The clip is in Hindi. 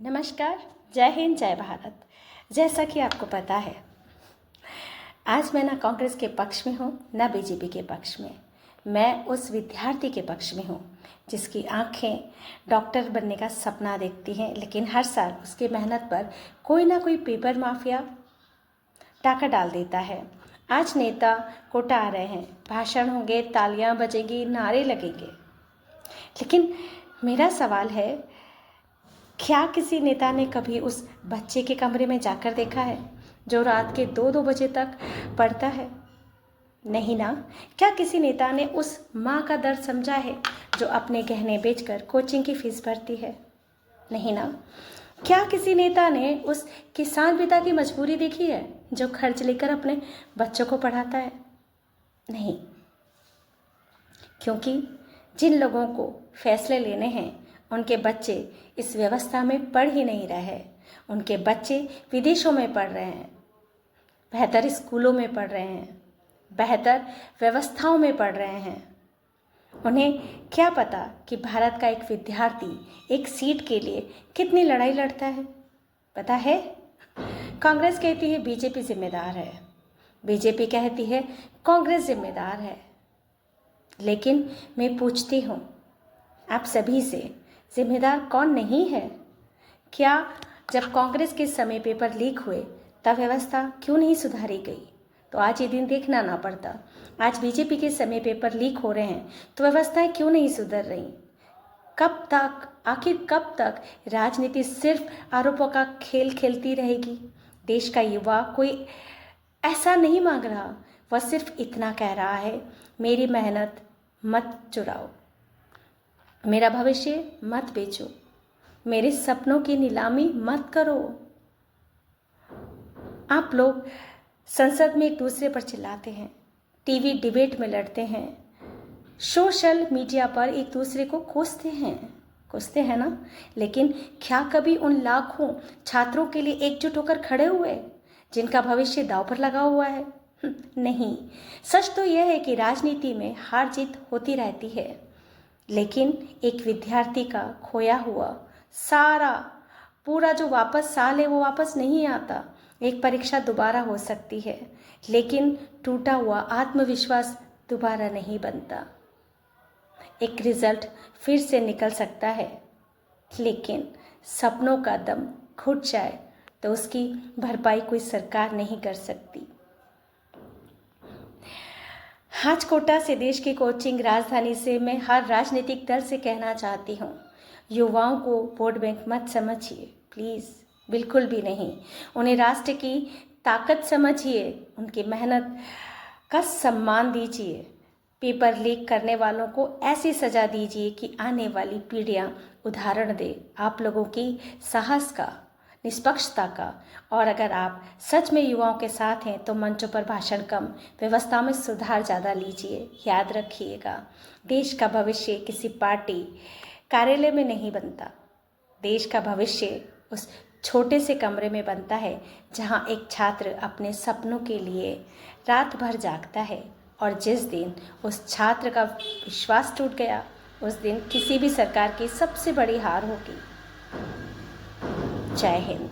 नमस्कार, जय हिंद, जय भारत। जैसा कि आपको पता है, आज मैं ना कांग्रेस के पक्ष में हूँ ना बीजेपी के पक्ष में। मैं उस विद्यार्थी के पक्ष में हूँ जिसकी आंखें डॉक्टर बनने का सपना देखती हैं, लेकिन हर साल उसकी मेहनत पर कोई ना कोई पेपर माफिया टाका डाल देता है। आज नेता कोटा आ रहे हैं, भाषण होंगे, तालियां बजेंगी, नारे लगेंगे, लेकिन मेरा सवाल है, क्या किसी नेता ने कभी उस बच्चे के कमरे में जाकर देखा है जो रात के 2-2 बजे तक पढ़ता है? नहीं ना। क्या किसी नेता ने उस माँ का दर्द समझा है जो अपने गहने बेचकर कोचिंग की फीस भरती है? नहीं ना। क्या किसी नेता ने उस किसान पिता की मजबूरी देखी है जो खर्च लेकर अपने बच्चों को पढ़ाता है? नहीं, क्योंकि जिन लोगों को फैसले लेने हैं उनके बच्चे इस व्यवस्था में पढ़ ही नहीं रहे। उनके बच्चे विदेशों में पढ़ रहे हैं, बेहतर स्कूलों में पढ़ रहे हैं, बेहतर व्यवस्थाओं में पढ़ रहे हैं। उन्हें क्या पता कि भारत का एक विद्यार्थी एक सीट के लिए कितनी लड़ाई लड़ता है? पता है? कांग्रेस कहती है बीजेपी जिम्मेदार है, बीजेपी कहती है कांग्रेस जिम्मेदार है। लेकिन मैं पूछती हूँ आप सभी से, जिम्मेदार कौन नहीं है? क्या जब कांग्रेस के समय पेपर लीक हुए तब व्यवस्था क्यों नहीं सुधारी गई? तो आज ये दिन देखना ना पड़ता। आज बीजेपी के समय पेपर लीक हो रहे हैं तो व्यवस्थाएं क्यों नहीं सुधर रही? कब तक, आखिर कब तक राजनीति सिर्फ आरोपों का खेल खेलती रहेगी? देश का युवा कोई ऐसा नहीं मांग रहा, वह सिर्फ इतना कह रहा है, मेरी मेहनत मत चुराओ, मेरा भविष्य मत बेचो, मेरे सपनों की नीलामी मत करो। आप लोग संसद में एक दूसरे पर चिल्लाते हैं, टीवी डिबेट में लड़ते हैं, सोशल मीडिया पर एक दूसरे को कोसते हैं ना, लेकिन क्या कभी उन लाखों छात्रों के लिए एकजुट होकर खड़े हुए जिनका भविष्य दांव पर लगा हुआ है? नहीं। सच तो यह है कि राजनीति में हार जीत होती रहती है, लेकिन एक विद्यार्थी का खोया हुआ सारा पूरा जो वापस साल है वो वापस नहीं आता। एक परीक्षा दोबारा हो सकती है, लेकिन टूटा हुआ आत्मविश्वास दोबारा नहीं बनता। एक रिजल्ट फिर से निकल सकता है, लेकिन सपनों का दम घुट जाए तो उसकी भरपाई कोई सरकार नहीं कर सकती। आज कोटा से, देश की कोचिंग राजधानी से, मैं हर राजनीतिक दल से कहना चाहती हूँ, युवाओं को वोट बैंक मत समझिए, प्लीज़, बिल्कुल भी नहीं। उन्हें राष्ट्र की ताकत समझिए, उनकी मेहनत का सम्मान दीजिए। पेपर लीक करने वालों को ऐसी सज़ा दीजिए कि आने वाली पीढ़ियाँ उदाहरण दे आप लोगों की साहस का, निष्पक्षता का। और अगर आप सच में युवाओं के साथ हैं तो मंचों पर भाषण कम, व्यवस्था में सुधार ज़्यादा लीजिए। याद रखिएगा, देश का भविष्य किसी पार्टी कार्यालय में नहीं बनता। देश का भविष्य उस छोटे से कमरे में बनता है जहां एक छात्र अपने सपनों के लिए रात भर जागता है। और जिस दिन उस छात्र का विश्वास टूट गया, उस दिन किसी भी सरकार की सबसे बड़ी हार होगी। जय हिंद।